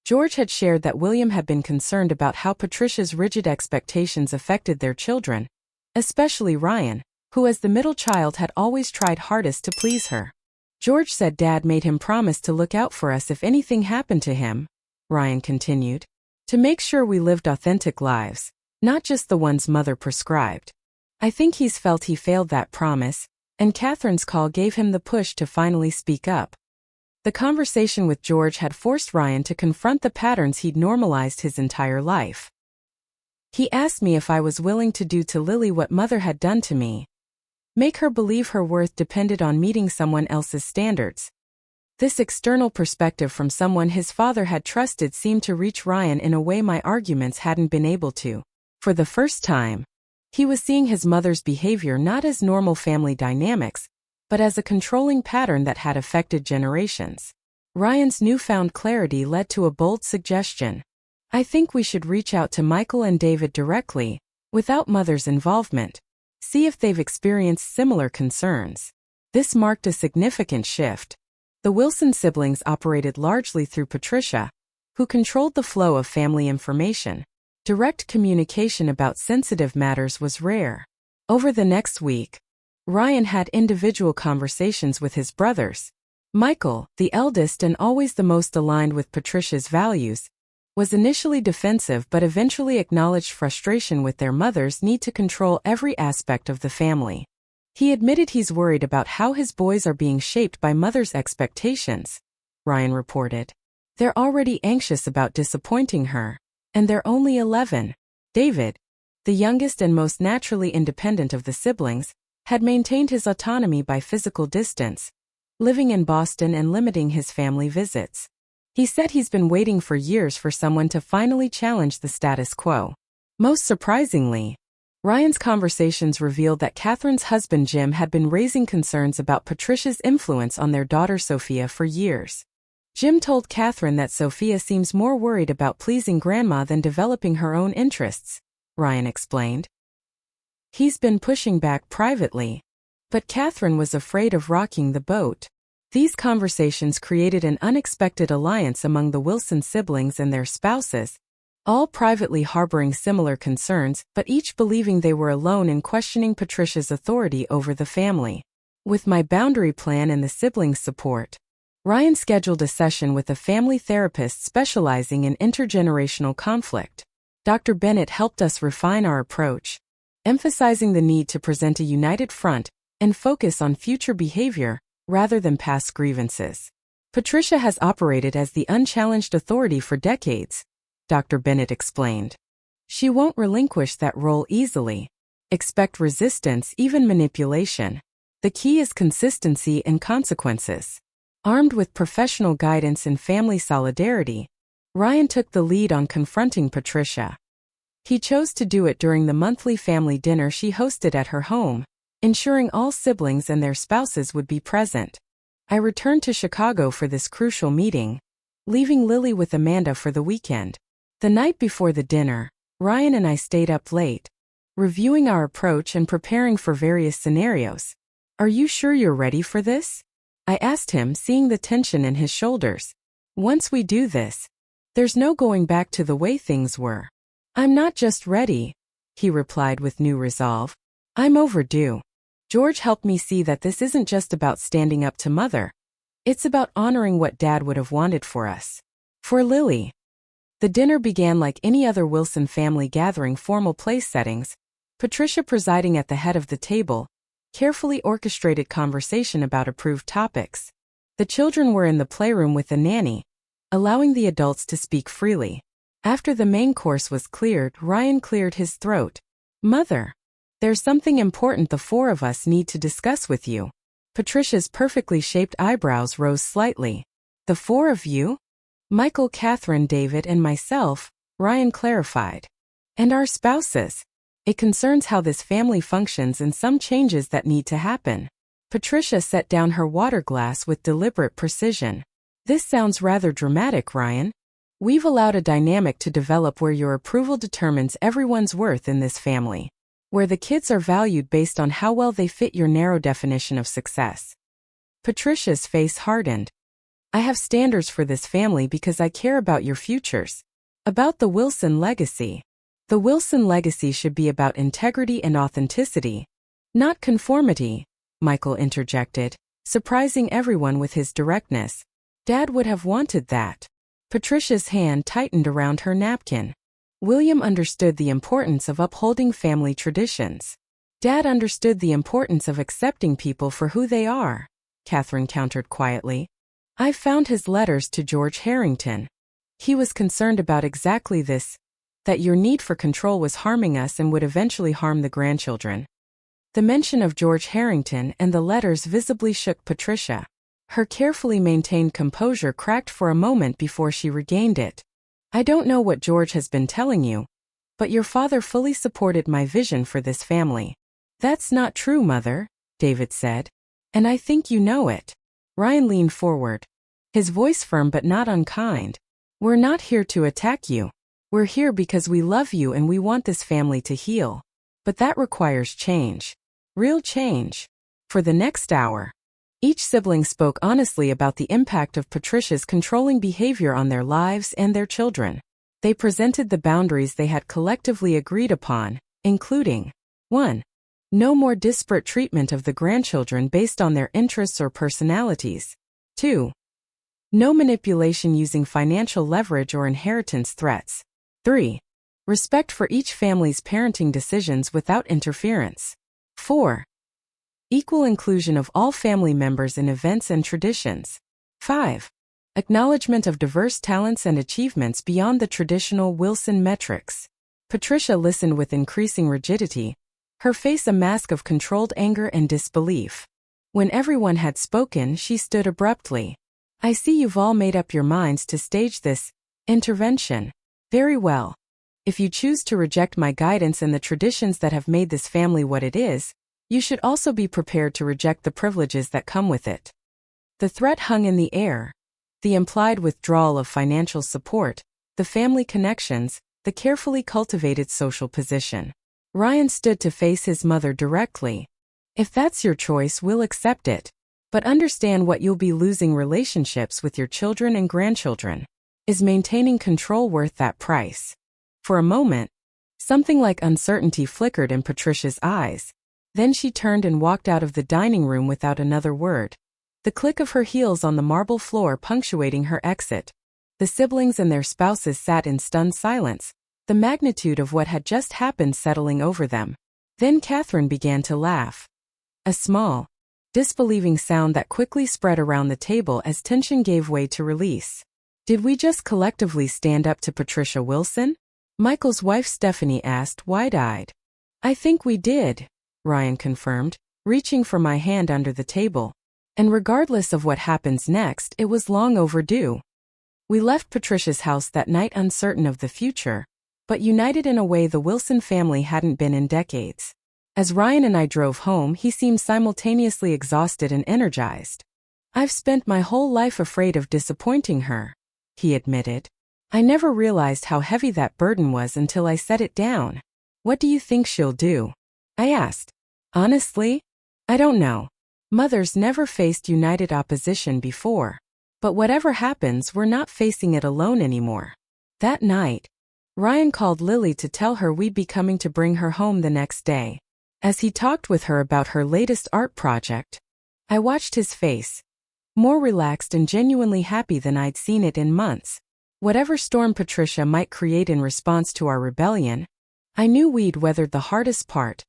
George had shared that William had been concerned about how Patricia's rigid expectations affected their children, especially Ryan, who as the middle child had always tried hardest to please her. George said Dad made him promise to look out for us if anything happened to him, Ryan continued, to make sure we lived authentic lives, not just the ones Mother prescribed. I think he's felt he failed that promise, and Catherine's call gave him the push to finally speak up. The conversation with George had forced Ryan to confront the patterns he'd normalized his entire life. He asked me if I was willing to do to Lily what Mother had done to me. Make her believe her worth depended on meeting someone else's standards. This external perspective from someone his father had trusted seemed to reach Ryan in a way my arguments hadn't been able to. For the first time, he was seeing his mother's behavior not as normal family dynamics, but as a controlling pattern that had affected generations. Ryan's newfound clarity led to a bold suggestion. I think we should reach out to Michael and David directly, without Mother's involvement. See if they've experienced similar concerns. This marked a significant shift. The Wilson siblings operated largely through Patricia, who controlled the flow of family information. Direct communication about sensitive matters was rare. Over the next week, Ryan had individual conversations with his brothers. Michael, the eldest and always the most aligned with Patricia's values, was initially defensive but eventually acknowledged frustration with their mother's need to control every aspect of the family. He admitted he's worried about how his boys are being shaped by Mother's expectations, Ryan reported. They're already anxious about disappointing her, and they're only 11. David, the youngest and most naturally independent of the siblings, had maintained his autonomy by physical distance, living in Boston and limiting his family visits. He said he's been waiting for years for someone to finally challenge the status quo. Most surprisingly, Ryan's conversations revealed that Catherine's husband Jim had been raising concerns about Patricia's influence on their daughter Sophia for years. Jim told Catherine that Sophia seems more worried about pleasing Grandma than developing her own interests, Ryan explained. He's been pushing back privately, but Catherine was afraid of rocking the boat. These conversations created an unexpected alliance among the Wilson siblings and their spouses, all privately harboring similar concerns but each believing they were alone in questioning Patricia's authority over the family. With my boundary plan and the siblings' support, Ryan scheduled a session with a family therapist specializing in intergenerational conflict. Dr. Bennett helped us refine our approach, emphasizing the need to present a united front and focus on future behavior rather than past grievances. Patricia has operated as the unchallenged authority for decades, Dr. Bennett explained. She won't relinquish that role easily. Expect resistance, even manipulation. The key is consistency and consequences. Armed with professional guidance and family solidarity, Ryan took the lead on confronting Patricia. He chose to do it during the monthly family dinner she hosted at her home, ensuring all siblings and their spouses would be present. I returned to Chicago for this crucial meeting, leaving Lily with Amanda for the weekend. The night before the dinner, Ryan and I stayed up late, reviewing our approach and preparing for various scenarios. Are you sure you're ready for this? I asked him, seeing the tension in his shoulders. Once we do this, there's no going back to the way things were. I'm not just ready, he replied with new resolve. I'm overdue. George helped me see that this isn't just about standing up to Mother. It's about honoring what Dad would have wanted for us. For Lily. The dinner began like any other Wilson family gathering, formal place settings, Patricia presiding at the head of the table, carefully orchestrated conversation about approved topics. The children were in the playroom with the nanny, allowing the adults to speak freely. After the main course was cleared, Ryan cleared his throat. Mother, there's something important the four of us need to discuss with you. Patricia's perfectly shaped eyebrows rose slightly. The four of you? Michael, Catherine, David, and myself, Ryan clarified. And our spouses. It concerns how this family functions and some changes that need to happen. Patricia set down her water glass with deliberate precision. This sounds rather dramatic, Ryan. We've allowed a dynamic to develop where your approval determines everyone's worth in this family, where the kids are valued based on how well they fit your narrow definition of success. Patricia's face hardened. I have standards for this family because I care about your futures. About the Wilson legacy. The Wilson legacy should be about integrity and authenticity, Not conformity, Michael interjected, surprising everyone with his directness. Dad would have wanted that. Patricia's hand tightened around her napkin. William understood the importance of upholding family traditions. Dad understood the importance of accepting people for who they are, Catherine countered quietly. I found his letters to George Harrington. He was concerned about exactly this, that your need for control was harming us and would eventually harm the grandchildren. The mention of George Harrington and the letters visibly shook Patricia. Her carefully maintained composure cracked for a moment before she regained it. I don't know what George has been telling you, but your father fully supported my vision for this family. That's not true, Mother, David said. And I think you know it. Ryan leaned forward, his voice firm but not unkind. We're not here to attack you. We're here because we love you and we want this family to heal. But that requires change. Real change. For the next hour, each sibling spoke honestly about the impact of Patricia's controlling behavior on their lives and their children. They presented the boundaries they had collectively agreed upon, including 1. No more disparate treatment of the grandchildren based on their interests or personalities. 2. No manipulation using financial leverage or inheritance threats. 3. Respect for each family's parenting decisions without interference. 4. Equal inclusion of all family members in events and traditions. 5. Acknowledgement of diverse talents and achievements beyond the traditional Wilson metrics. Patricia listened with increasing rigidity, her face a mask of controlled anger and disbelief. When everyone had spoken, she stood abruptly. I see you've all made up your minds to stage this intervention. Very well. If you choose to reject my guidance and the traditions that have made this family what it is, you should also be prepared to reject the privileges that come with it. The threat hung in the air. The implied withdrawal of financial support, the family connections, the carefully cultivated social position. Ryan stood to face his mother directly. If that's your choice, we'll accept it. But understand what you'll be losing: relationships with your children and grandchildren. Is maintaining control worth that price? For a moment, something like uncertainty flickered in Patricia's eyes. Then she turned and walked out of the dining room without another word. The click of her heels on the marble floor punctuating her exit. The siblings and their spouses sat in stunned silence, the magnitude of what had just happened settling over them. Then Catherine began to laugh. A small, disbelieving sound that quickly spread around the table as tension gave way to release. Did we just collectively stand up to Patricia Wilson? Michael's wife Stephanie asked, wide-eyed. I think we did, Ryan confirmed, reaching for my hand under the table. And regardless of what happens next, it was long overdue. We left Patricia's house that night uncertain of the future, but united in a way the Wilson family hadn't been in decades. As Ryan and I drove home, he seemed simultaneously exhausted and energized. I've spent my whole life afraid of disappointing her, he admitted. I never realized how heavy that burden was until I set it down. What do you think she'll do? I asked. Honestly, I don't know. Mother's never faced united opposition before. But whatever happens, we're not facing it alone anymore. That night, Ryan called Lily to tell her we'd be coming to bring her home the next day. As he talked with her about her latest art project, I watched his face, more relaxed and genuinely happy than I'd seen it in months. Whatever storm Patricia might create in response to our rebellion, I knew we'd weathered the hardest part,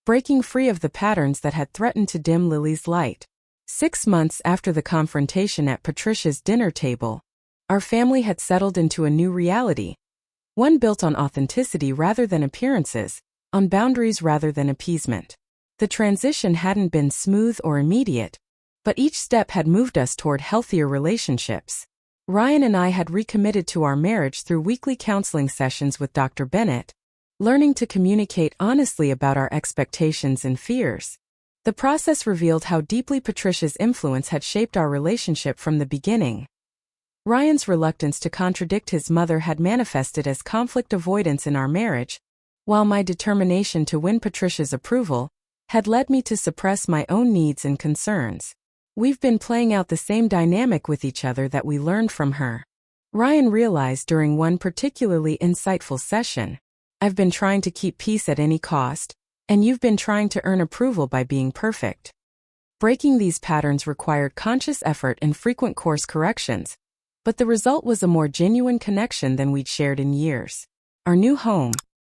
breaking free of the patterns that had threatened to dim Lily's light. 6 months after the confrontation at Patricia's dinner table, our family had settled into a new reality, one built on authenticity rather than appearances, on boundaries rather than appeasement. The transition hadn't been smooth or immediate, but each step had moved us toward healthier relationships. Ryan and I had recommitted to our marriage through weekly counseling sessions with Dr. Bennett, learning to communicate honestly about our expectations and fears. The process revealed how deeply Patricia's influence had shaped our relationship from the beginning. Ryan's reluctance to contradict his mother had manifested as conflict avoidance in our marriage, while my determination to win Patricia's approval had led me to suppress my own needs and concerns. We've been playing out the same dynamic with each other that we learned from her. Ryan realized during one particularly insightful session. I've been trying to keep peace at any cost, and you've been trying to earn approval by being perfect. Breaking these patterns required conscious effort and frequent course corrections, but the result was a more genuine connection than we'd shared in years. Our new home,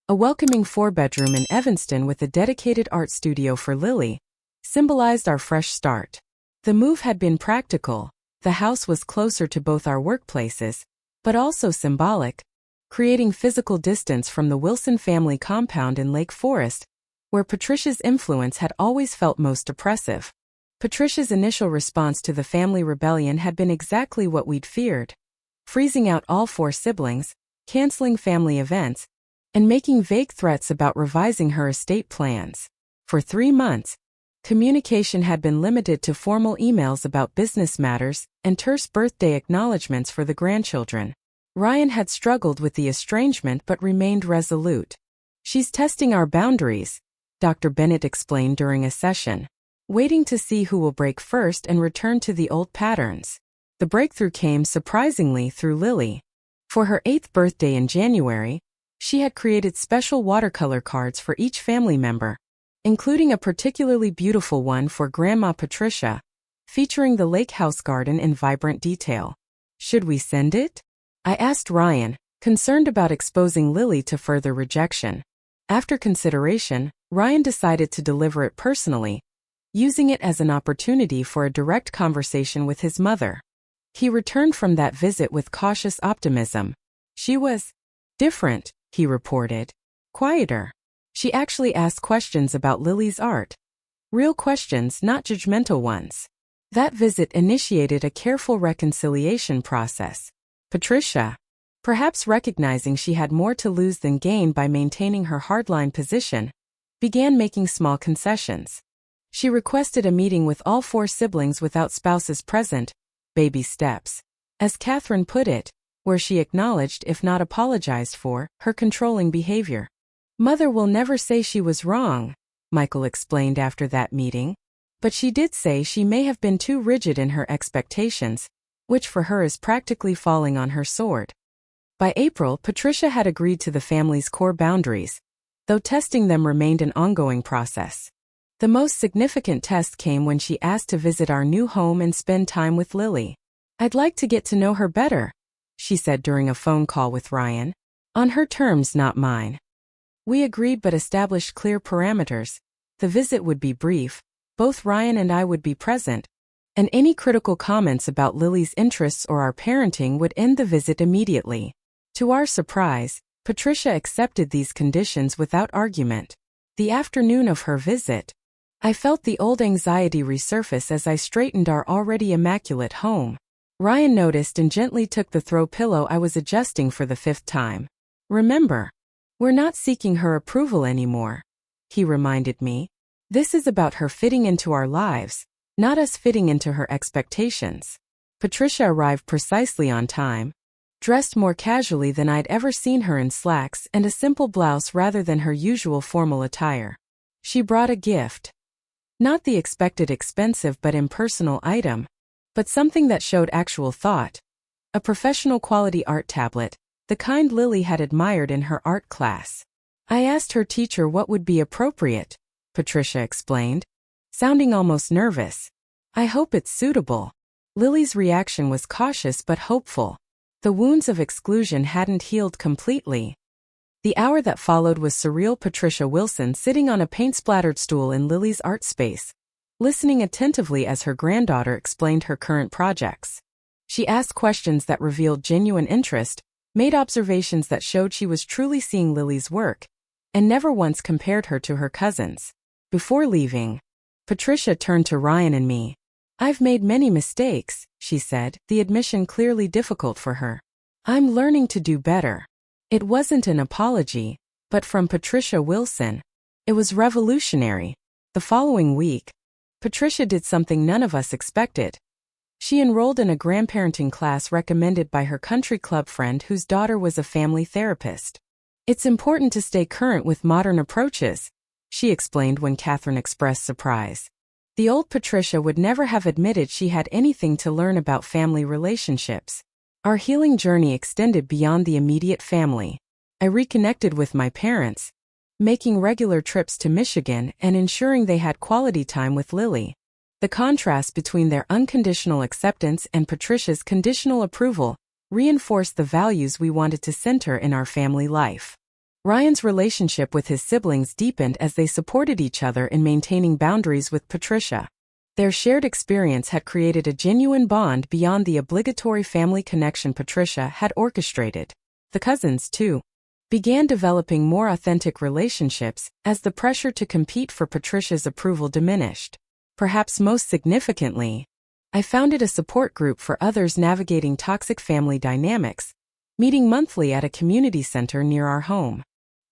a welcoming 4-bedroom in Evanston with a dedicated art studio for Lily, symbolized our fresh start. The move had been practical. The house was closer to both our workplaces, but also symbolic, creating physical distance from the Wilson family compound in Lake Forest, where Patricia's influence had always felt most oppressive. Patricia's initial response to the family rebellion had been exactly what we'd feared: freezing out all 4 siblings, canceling family events, and making vague threats about revising her estate plans. For 3 months, communication had been limited to formal emails about business matters and terse birthday acknowledgments for the grandchildren. Ryan had struggled with the estrangement but remained resolute. "She's testing our boundaries," Dr. Bennett explained during a session, waiting to see who will break first and return to the old patterns. The breakthrough came surprisingly through Lily. For her 8th birthday in January, she had created special watercolor cards for each family member, including a particularly beautiful one for Grandma Patricia, featuring the lake house garden in vibrant detail. "Should we send it?" I asked Ryan, concerned about exposing Lily to further rejection. After consideration, Ryan decided to deliver it personally, using it as an opportunity for a direct conversation with his mother. He returned from that visit with cautious optimism. "She was different," he reported. "Quieter. She actually asked questions about Lily's art. Real questions, not judgmental ones." That visit initiated a careful reconciliation process. Patricia, perhaps recognizing she had more to lose than gain by maintaining her hardline position, began making small concessions. She requested a meeting with all 4 siblings without spouses present, baby steps, as Catherine put it, where she acknowledged, if not apologized for, her controlling behavior. "Mother will never say she was wrong," Michael explained after that meeting, "but she did say she may have been too rigid in her expectations, which for her is practically falling on her sword." By April, Patricia had agreed to the family's core boundaries, though testing them remained an ongoing process. The most significant test came when she asked to visit our new home and spend time with Lily. "I'd like to get to know her better," she said during a phone call with Ryan. "On her terms, not mine." We agreed but established clear parameters. The visit would be brief, both Ryan and I would be present, and any critical comments about Lily's interests or our parenting would end the visit immediately. To our surprise, Patricia accepted these conditions without argument. The afternoon of her visit, I felt the old anxiety resurface as I straightened our already immaculate home. Ryan noticed and gently took the throw pillow I was adjusting for the 5th time. "Remember, we're not seeking her approval anymore," he reminded me. "This is about her fitting into our lives, not us fitting into her expectations." Patricia arrived precisely on time, dressed more casually than I'd ever seen her, in slacks and a simple blouse rather than her usual formal attire. She brought a gift. Not the expected expensive but impersonal item, but something that showed actual thought. A professional quality art tablet, the kind Lily had admired in her art class. "I asked her teacher what would be appropriate," Patricia explained, sounding almost nervous. "I hope it's suitable." Lily's reaction was cautious but hopeful. The wounds of exclusion hadn't healed completely. The hour that followed was surreal. Patricia Wilson sitting on a paint-splattered stool in Lily's art space, listening attentively as her granddaughter explained her current projects. She asked questions that revealed genuine interest, made observations that showed she was truly seeing Lily's work, and never once compared her to her cousins. Before leaving, Patricia turned to Ryan and me. "I've made many mistakes," she said, the admission clearly difficult for her. "I'm learning to do better." It wasn't an apology, but from Patricia Wilson, it was revolutionary. The following week, Patricia did something none of us expected. She enrolled in a grandparenting class recommended by her country club friend whose daughter was a family therapist. "It's important to stay current with modern approaches," she explained when Catherine expressed surprise. The old Patricia would never have admitted she had anything to learn about family relationships. Our healing journey extended beyond the immediate family. I reconnected with my parents, making regular trips to Michigan and ensuring they had quality time with Lily. The contrast between their unconditional acceptance and Patricia's conditional approval reinforced the values we wanted to center in our family life. Ryan's relationship with his siblings deepened as they supported each other in maintaining boundaries with Patricia. Their shared experience had created a genuine bond beyond the obligatory family connection Patricia had orchestrated. The cousins, too, began developing more authentic relationships as the pressure to compete for Patricia's approval diminished. Perhaps most significantly, I founded a support group for others navigating toxic family dynamics, meeting monthly at a community center near our home.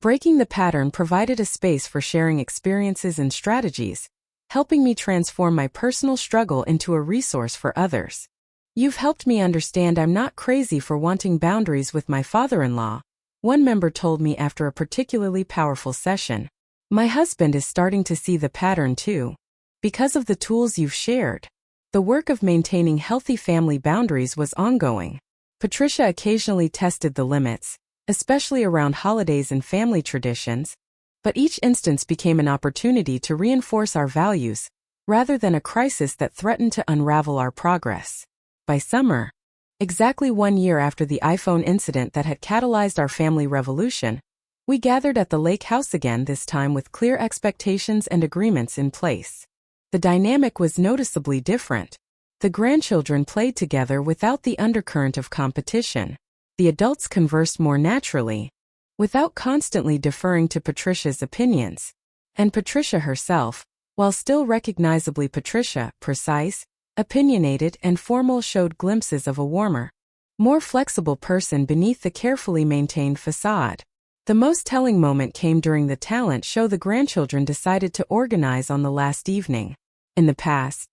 Breaking the pattern provided a space for sharing experiences and strategies, helping me transform my personal struggle into a resource for others. You've helped me understand I'm not crazy for wanting boundaries with my father-in-law, one member told me after a particularly powerful session. My husband is starting to see the pattern too. Because of the tools you've shared. The work of maintaining healthy family boundaries was ongoing. Patricia occasionally tested the limits, especially around holidays and family traditions, but each instance became an opportunity to reinforce our values, rather than a crisis that threatened to unravel our progress. By summer, exactly 1 year after the iPhone incident that had catalyzed our family revolution, we gathered at the lake house again, this time with clear expectations and agreements in place. The dynamic was noticeably different. The grandchildren played together without the undercurrent of competition. The adults conversed more naturally, without constantly deferring to Patricia's opinions. And Patricia herself, while still recognizably Patricia, precise, opinionated and formal, showed glimpses of a warmer, more flexible person beneath the carefully maintained facade. The most telling moment came during the talent show the grandchildren decided to organize on the last evening. In the past,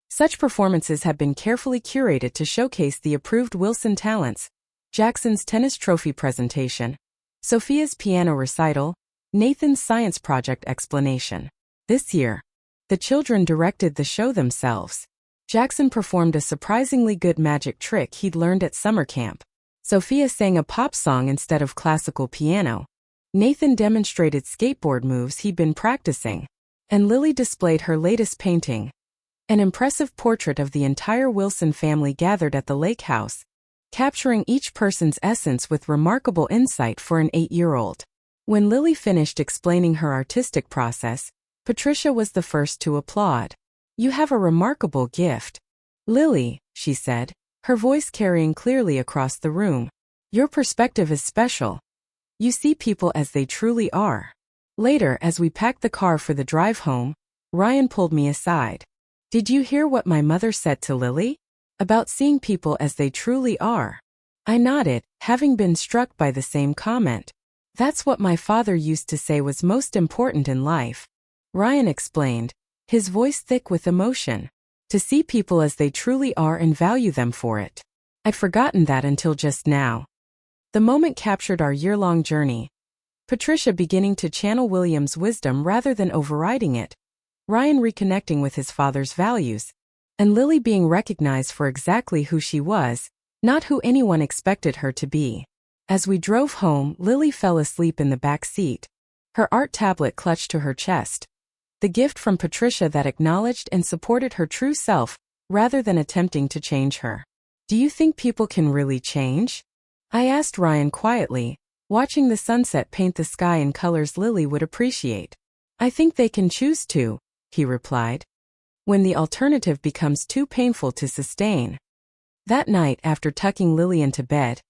such performances had been carefully curated to showcase the approved Wilson talents: Jackson's tennis trophy presentation, Sophia's piano recital, Nathan's science project explanation. This year, the children directed the show themselves. Jackson performed a surprisingly good magic trick he'd learned at summer camp. Sophia sang a pop song instead of classical piano. Nathan demonstrated skateboard moves he'd been practicing. And Lily displayed her latest painting. An impressive portrait of the entire Wilson family gathered at the lake house, capturing each person's essence with remarkable insight for an 8-year-old. When Lily finished explaining her artistic process, Patricia was the first to applaud. "You have a remarkable gift, Lily," she said, her voice carrying clearly across the room. "Your perspective is special. You see people as they truly are." Later, as we packed the car for the drive home, Ryan pulled me aside. "Did you hear what my mother said to Lily? About seeing people as they truly are?" I nodded, having been struck by the same comment. "That's what my father used to say was most important in life," Ryan explained, his voice thick with emotion. "To see people as they truly are and value them for it. I'd forgotten that until just now." The moment captured our year-long journey. Patricia beginning to channel William's wisdom rather than overriding it, Ryan reconnecting with his father's values, and Lily being recognized for exactly who she was, not who anyone expected her to be. As we drove home, Lily fell asleep in the back seat, her art tablet clutched to her chest. The gift from Patricia that acknowledged and supported her true self, rather than attempting to change her. "Do you think people can really change?" I asked Ryan quietly, watching the sunset paint the sky in colors Lily would appreciate. "I think they can choose to," he replied, "when the alternative becomes too painful to sustain." That night, after tucking Lily into bed,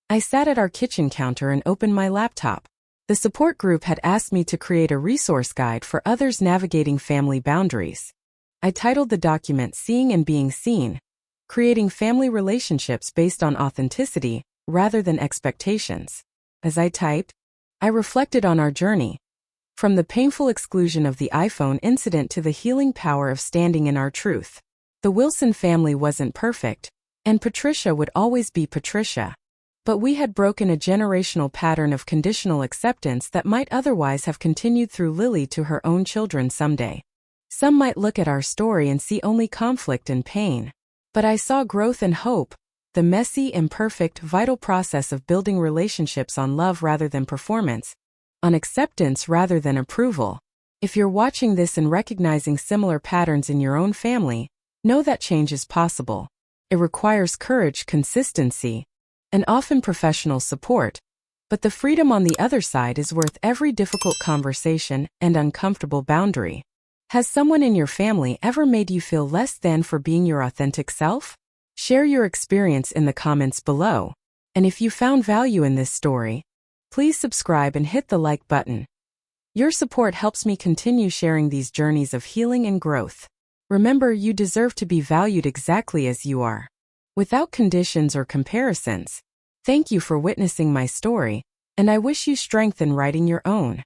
I sat at our kitchen counter and opened my laptop. The support group had asked me to create a resource guide for others navigating family boundaries. I titled the document "Seeing and Being Seen," creating family relationships based on authenticity rather than expectations. As I typed, I reflected on our journey, from the painful exclusion of the iPhone incident to the healing power of standing in our truth. The Wilson family wasn't perfect, and Patricia would always be Patricia. But we had broken a generational pattern of conditional acceptance that might otherwise have continued through Lily to her own children someday. Some might look at our story and see only conflict and pain. But I saw growth and hope, the messy, imperfect, vital process of building relationships on love rather than performance, on acceptance rather than approval. If you're watching this and recognizing similar patterns in your own family, know that change is possible. It requires courage, consistency, and often professional support, but the freedom on the other side is worth every difficult conversation and uncomfortable boundary. Has someone in your family ever made you feel less than for being your authentic self? Share your experience in the comments below. And if you found value in this story, please subscribe and hit the like button. Your support helps me continue sharing these journeys of healing and growth. Remember, you deserve to be valued exactly as you are, without conditions or comparisons. Thank you for witnessing my story, and I wish you strength in writing your own.